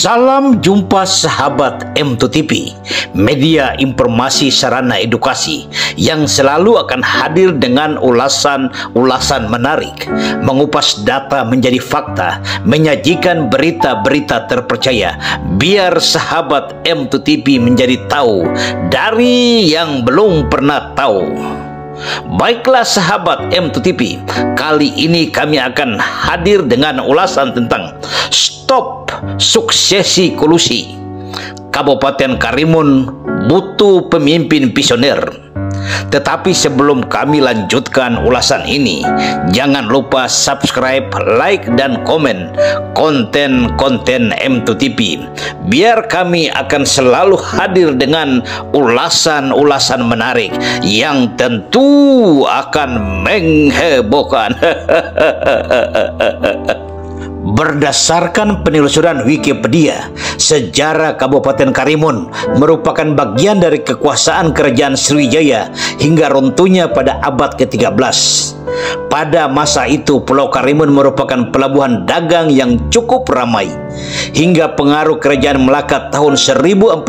Salam jumpa sahabat M2TV, media informasi sarana edukasi yang selalu akan hadir dengan ulasan-ulasan menarik, mengupas data menjadi fakta, menyajikan berita-berita terpercaya, biar sahabat M2TV menjadi tahu dari yang belum pernah tahu. Baiklah sahabat M2TV, kali ini kami akan hadir dengan ulasan tentang stop suksesi kolusi. Kabupaten Karimun butuh pemimpin visioner. Tetapi sebelum kami lanjutkan ulasan ini, jangan lupa subscribe, like, dan komen konten-konten M2TV, biar kami akan selalu hadir dengan ulasan-ulasan menarik yang tentu akan menghebohkan. Berdasarkan penelusuran Wikipedia, sejarah Kabupaten Karimun merupakan bagian dari kekuasaan Kerajaan Sriwijaya hingga runtuhnya pada abad ke-13. Pada masa itu, Pulau Karimun merupakan pelabuhan dagang yang cukup ramai. Hingga pengaruh Kerajaan Melaka tahun 1414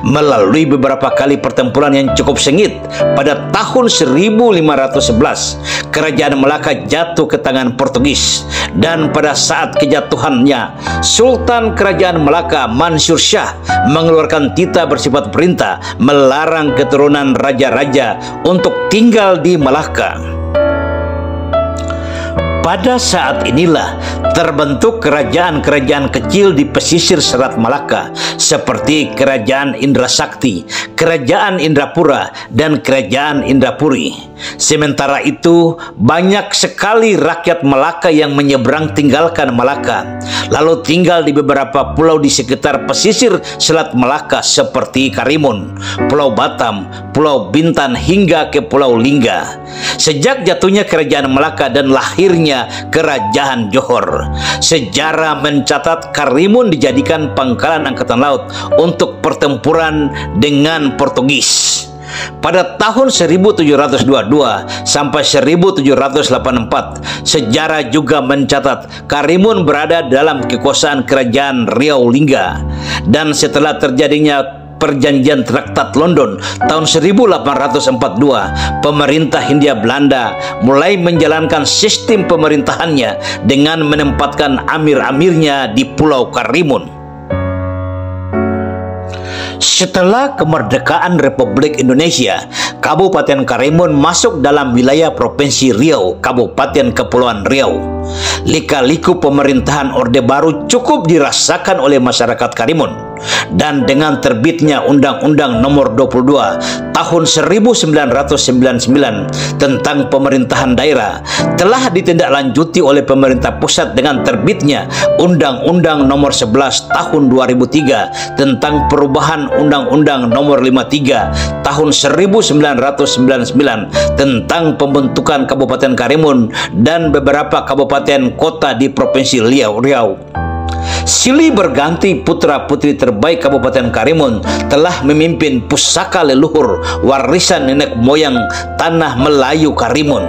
melalui beberapa kali pertempuran yang cukup sengit. Pada tahun 1511, Kerajaan Melaka jatuh ke tangan Portugis. Dan pada saat kejatuhannya, Sultan Kerajaan Melaka Mansur Shah mengeluarkan titah bersifat perintah melarang keturunan raja-raja untuk tinggal di Malaka. Pada saat inilah terbentuk kerajaan-kerajaan kecil di pesisir Selat Malaka seperti Kerajaan Indrasakti, Kerajaan Indrapura, dan Kerajaan Indrapuri. Sementara itu, banyak sekali rakyat Malaka yang menyeberang tinggalkan Malaka, lalu tinggal di beberapa pulau di sekitar pesisir Selat Malaka seperti Karimun, Pulau Batam, Pulau Bintan, hingga ke Pulau Lingga. Sejak jatuhnya Kerajaan Melaka dan lahirnya Kerajaan Johor, sejarah mencatat Karimun dijadikan pangkalan angkatan laut untuk pertempuran dengan Portugis. Pada tahun 1722 sampai 1784, sejarah juga mencatat Karimun berada dalam kekuasaan Kerajaan Riau Lingga. Dan setelah terjadinya Perjanjian Traktat London tahun 1842, pemerintah Hindia Belanda mulai menjalankan sistem pemerintahannya dengan menempatkan amir-amirnya di Pulau Karimun. Setelah kemerdekaan Republik Indonesia, Kabupaten Karimun masuk dalam wilayah Provinsi Riau, Kabupaten Kepulauan Riau. Lika-liku pemerintahan Orde Baru cukup dirasakan oleh masyarakat Karimun. Dan dengan terbitnya Undang-Undang Nomor 22 Tahun 1999 tentang pemerintahan daerah, telah ditindaklanjuti oleh pemerintah pusat dengan terbitnya Undang-Undang Nomor 11 Tahun 2003 tentang perubahan Undang-Undang Nomor 53 Tahun 1999 tentang pembentukan Kabupaten Karimun dan beberapa kabupaten kota di Provinsi Riau. Silih berganti putra-putri terbaik Kabupaten Karimun telah memimpin pusaka leluhur warisan nenek moyang tanah Melayu Karimun,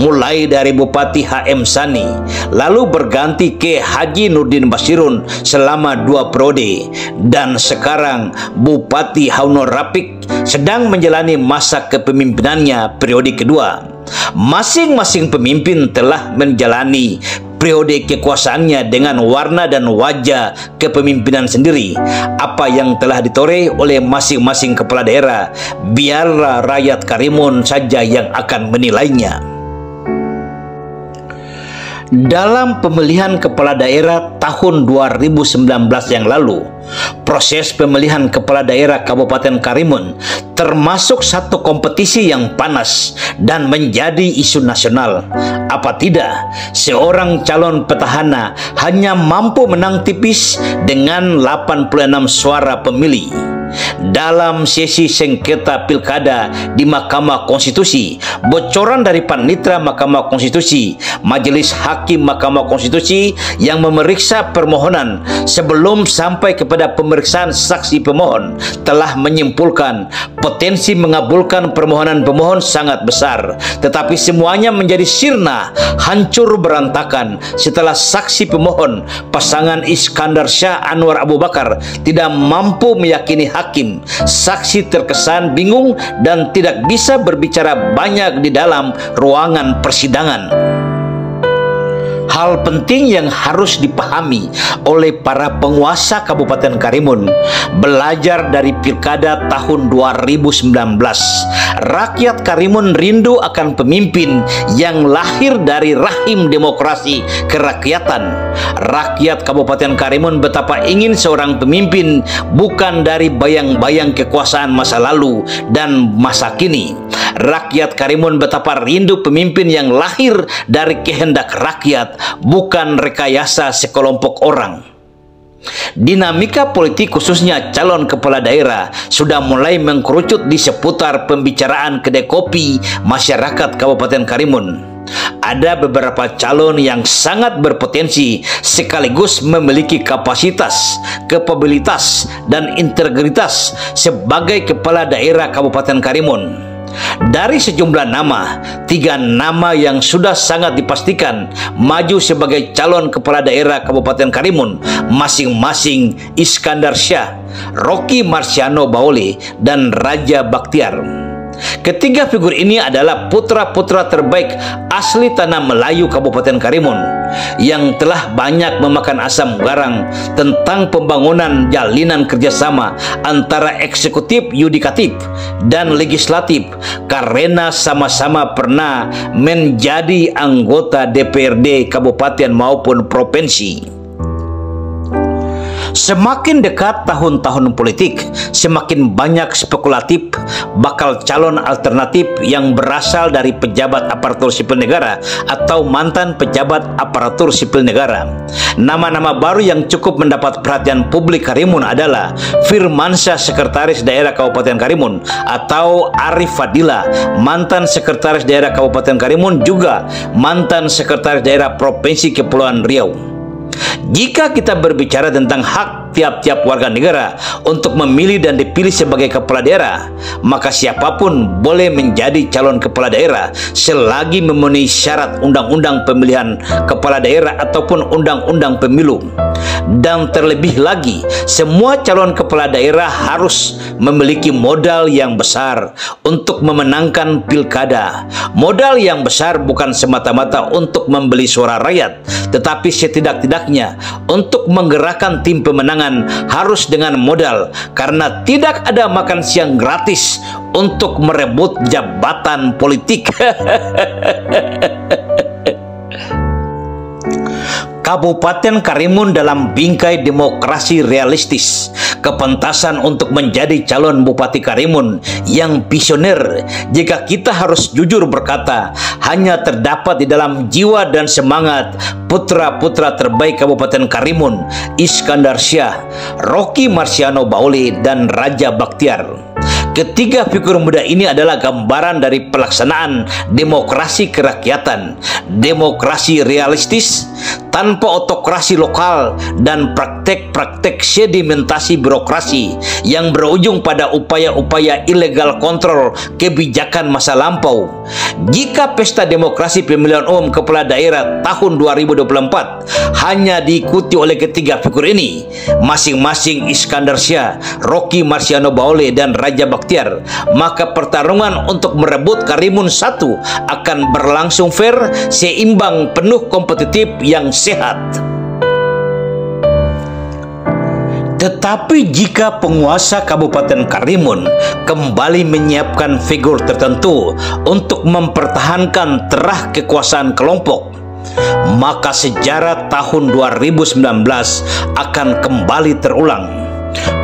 mulai dari Bupati H.M. Sani, lalu berganti ke Haji Nurdin Basirun selama 2 periode, dan sekarang Bupati Hauno Rapik sedang menjalani masa kepemimpinannya periode kedua. Masing-masing pemimpin telah menjalani periode kekuasaannya dengan warna dan wajah kepemimpinan sendiri. Apa yang telah ditoreh oleh masing-masing kepala daerah, biarlah rakyat Karimun saja yang akan menilainya. Dalam pemilihan kepala daerah tahun 2019 yang lalu, proses pemilihan kepala daerah Kabupaten Karimun termasuk satu kompetisi yang panas dan menjadi isu nasional. Apa tidak, seorang calon petahana hanya mampu menang tipis dengan 86 suara pemilih. dalam sesi sengketa pilkada di Mahkamah Konstitusi, bocoran dari Panitera Mahkamah Konstitusi, Majelis Hakim Mahkamah Konstitusi yang memeriksa permohonan sebelum sampai kepada pemeriksaan saksi pemohon telah menyimpulkan potensi mengabulkan permohonan pemohon sangat besar, tetapi semuanya menjadi sirna, hancur berantakan setelah saksi pemohon pasangan Iskandar Syah Anwar Abu Bakar tidak mampu meyakini hakim. Saksi terkesan bingung dan tidak bisa berbicara banyak di dalam ruangan persidangan. Hal penting yang harus dipahami oleh para penguasa Kabupaten Karimun, belajar dari pilkada tahun 2019. Rakyat Karimun rindu akan pemimpin yang lahir dari rahim demokrasi kerakyatan. Rakyat Kabupaten Karimun betapa ingin seorang pemimpin bukan dari bayang-bayang kekuasaan masa lalu dan masa kini. Rakyat Karimun betapa rindu pemimpin yang lahir dari kehendak rakyat, bukan rekayasa sekelompok orang. Dinamika politik khususnya calon kepala daerah sudah mulai mengkerucut di seputar pembicaraan kedai kopi masyarakat Kabupaten Karimun. Ada beberapa calon yang sangat berpotensi sekaligus memiliki kapasitas, kapabilitas, dan integritas sebagai kepala daerah Kabupaten Karimun. Dari sejumlah nama, 3 nama yang sudah sangat dipastikan maju sebagai calon kepala daerah Kabupaten Karimun, masing-masing Iskandar Syah, Rocky Marciano Baole, dan Raja Bakhtiar. Ketiga figur ini adalah putra-putra terbaik asli tanah Melayu Kabupaten Karimun yang telah banyak memakan asam garam tentang pembangunan jalinan kerjasama antara eksekutif, yudikatif, dan legislatif karena sama-sama pernah menjadi anggota DPRD kabupaten maupun provinsi. Semakin dekat tahun-tahun politik, semakin banyak spekulatif bakal calon alternatif yang berasal dari pejabat aparatur sipil negara atau mantan pejabat aparatur sipil negara. Nama-nama baru yang cukup mendapat perhatian publik Karimun adalah Firmansyah, Sekretaris Daerah Kabupaten Karimun, atau Arif Fadila, mantan Sekretaris Daerah Kabupaten Karimun, juga mantan Sekretaris Daerah Provinsi Kepulauan Riau. Jika kita berbicara tentang hak tiap-tiap warga negara untuk memilih dan dipilih sebagai kepala daerah, maka siapapun boleh menjadi calon kepala daerah selagi memenuhi syarat undang-undang pemilihan kepala daerah ataupun undang-undang pemilu. Dan terlebih lagi, semua calon kepala daerah harus memiliki modal yang besar untuk memenangkan pilkada. Modal yang besar bukan semata-mata untuk membeli suara rakyat, tetapi setidak-tidaknya untuk menggerakkan tim pemenangan harus dengan modal, karena tidak ada makan siang gratis untuk merebut jabatan politik. Kabupaten Karimun dalam bingkai demokrasi realistis, kepentasan untuk menjadi calon Bupati Karimun yang visioner, jika kita harus jujur berkata, hanya terdapat di dalam jiwa dan semangat putra-putra terbaik Kabupaten Karimun, Iskandar Syah, Rocky Marciano Baole, dan Raja Bakhtiar. Ketiga figur muda ini adalah gambaran dari pelaksanaan demokrasi kerakyatan, demokrasi realistis, tanpa otokrasi lokal dan praktek-praktek sedimentasi birokrasi yang berujung pada upaya-upaya ilegal kontrol kebijakan masa lampau. Jika pesta demokrasi pemilihan umum kepala daerah tahun 2024 hanya diikuti oleh ketiga figur ini, masing-masing Iskandar Syah, Rocky Marciano Baole, dan Raja Bakhtiar, maka pertarungan untuk merebut Karimun 1 akan berlangsung fair, seimbang, penuh kompetitif yang sehat. Tetapi jika penguasa Kabupaten Karimun kembali menyiapkan figur tertentu untuk mempertahankan terah kekuasaan kelompok, maka sejarah tahun 2019 akan kembali terulang.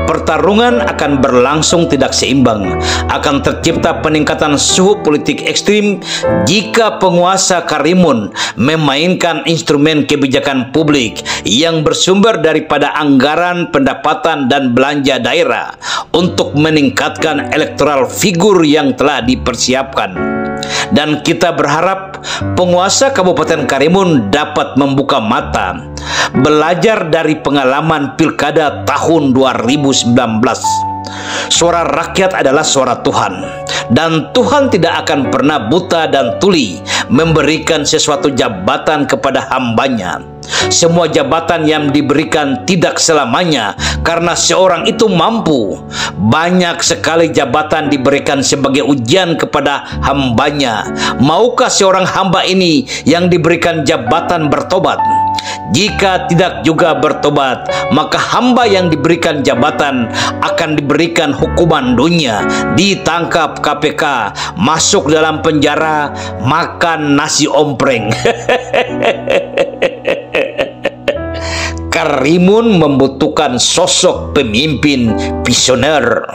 pertarungan akan berlangsung tidak seimbang. Akan tercipta peningkatan suhu politik ekstrim jika penguasa Karimun memainkan instrumen kebijakan publik yang bersumber daripada anggaran pendapatan dan belanja daerah untuk meningkatkan elektoral figur yang telah dipersiapkan. Dan kita berharap penguasa Kabupaten Karimun dapat membuka mata, belajar dari pengalaman pilkada tahun 2019. Suara rakyat adalah suara Tuhan, dan Tuhan tidak akan pernah buta dan tuli memberikan sesuatu jabatan kepada hambanya. Semua jabatan yang diberikan tidak selamanya karena seorang itu mampu. Banyak sekali jabatan diberikan sebagai ujian kepada hambanya. Maukah seorang hamba ini yang diberikan jabatan bertobat? Jika tidak juga bertobat, maka hamba yang diberikan jabatan akan diberikan hukuman dunia, ditangkap KPK, masuk dalam penjara, makan nasi ompreng. Karimun membutuhkan sosok pemimpin visioner.